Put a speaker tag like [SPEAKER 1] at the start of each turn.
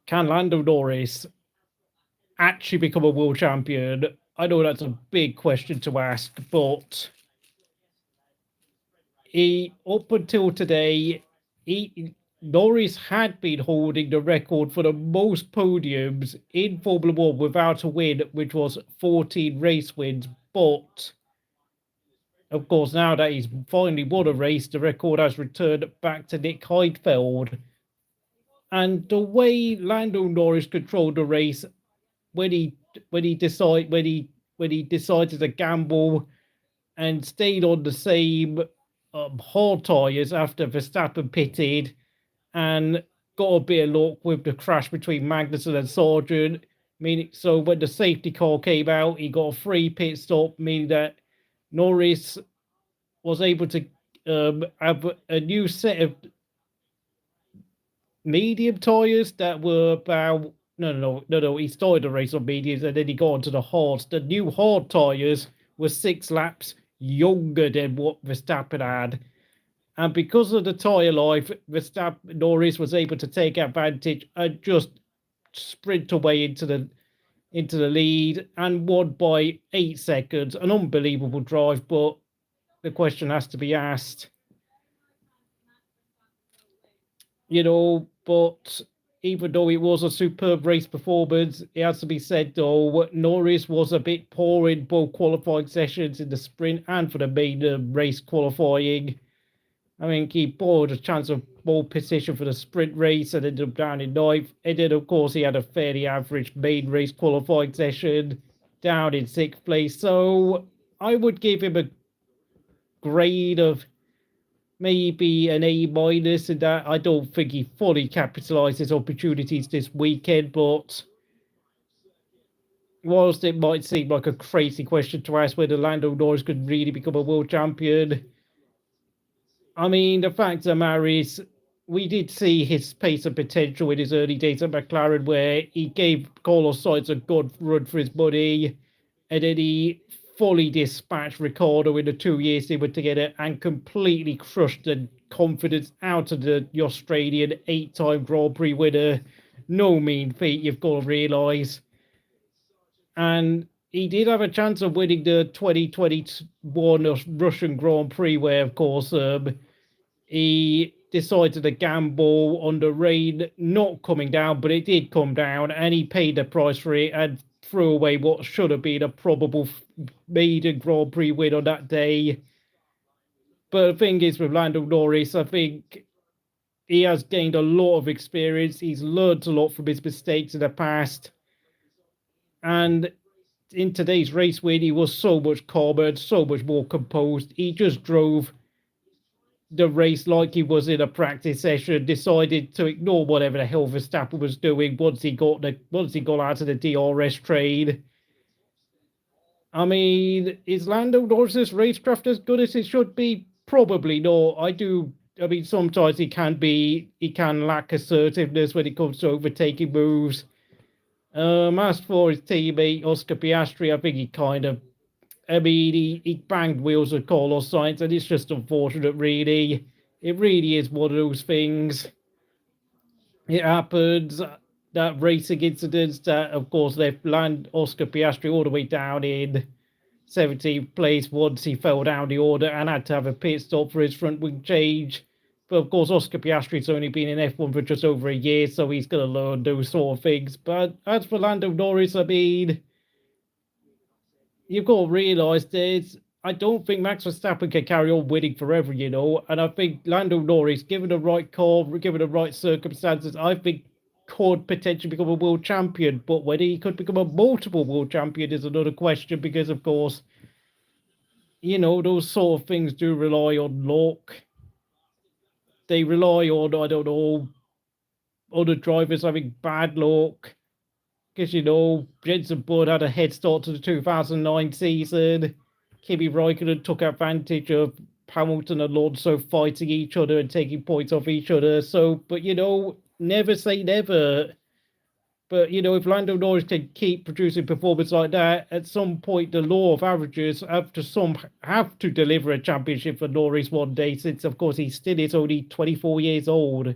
[SPEAKER 1] Can Lando Norris actually become a world champion? I know that's a big question to ask, but up until today, Norris had been holding the record for the most podiums in Formula One without a win, which was 14 race wins. But of course, now that he's finally won a race, the record has returned back to Nick Heidfeld. And the way Lando Norris controlled the race when he decided to gamble and stayed on the same hard tyres after Verstappen pitted and got a bit of luck with the crash between Magnussen and Sargeant. Meaning, so when the safety car came out, he got a free pit stop, meaning that Norris was able to have a new set of medium tyres that were about no. He started the race on mediums and then he got onto the hards. The new hard tyres were 6 laps younger than what Verstappen had, and because of the tyre life, Norris was able to take advantage and just sprint away into the lead and won by 8 seconds. An unbelievable drive, but the question has to be asked, but even though it was a superb race performance, it has to be said, though, Norris was a bit poor in both qualifying sessions in the sprint and for the main race qualifying. I mean, he bought a chance of pole position for the sprint race and ended up down in 9th. And then, of course, he had a fairly average main race qualifying session, down in 6th place. So I would give him a grade of maybe an A minus, in that I don't think he fully capitalized his opportunities this weekend. But whilst it might seem like a crazy question to ask whether Lando Norris could really become a world champion, I mean, the fact of the matter is, we did see his pace and potential in his early days at McLaren, where he gave Carlos Sainz a good run for his money, and then he fully dispatched Ricciardo in the 2 years they were together and completely crushed the confidence out of the Australian 8-time Grand Prix winner. No mean feat, you've got to realise. And he did have a chance of winning the 2021 Russian Grand Prix, where, of course, he decided to gamble on the rain not coming down, but it did come down, and he paid the price for it and threw away what should have been a probable maiden Grand Prix win on that day. But the thing is, with Lando Norris, I think he has gained a lot of experience. He's learned a lot from his mistakes in the past. And in today's race win, he was so much calmer, so much more composed. He just drove the race like he was in a practice session, decided to ignore whatever the hell Verstappen was doing once he got out of the DRS train. I mean, is Lando Norris's racecraft as good as it should be? Probably not. I mean, sometimes he can lack assertiveness when it comes to overtaking moves. As for his teammate Oscar Piastri, I think he banged wheels with Carlos Sainz, and it's just unfortunate, really. It really is one of those things. It happens. That racing incidents that, of course, left Oscar Piastri all the way down in 17th place once he fell down the order and had to have a pit stop for his front wing change. But, of course, Oscar Piastri's only been in F1 for just over a year, so he's going to learn those sort of things. But as for Lando Norris, I mean, you've got to realise this. I don't think Max Verstappen can carry on winning forever, and I think Lando Norris, given the right car, given the right circumstances, I think could potentially become a world champion. But whether he could become a multiple world champion is another question, because, of course, those sort of things do rely on luck. They rely on, I don't know, other drivers having bad luck. Because, Jenson Button had a head start to the 2009 season. Kimi Räikkönen took advantage of Hamilton and Alonso fighting each other and taking points off each other. So, but, never say never. But, if Lando Norris can keep producing performance like that, at some point the law of averages have to deliver a championship for Norris one day, since, of course, he still is only 24 years old.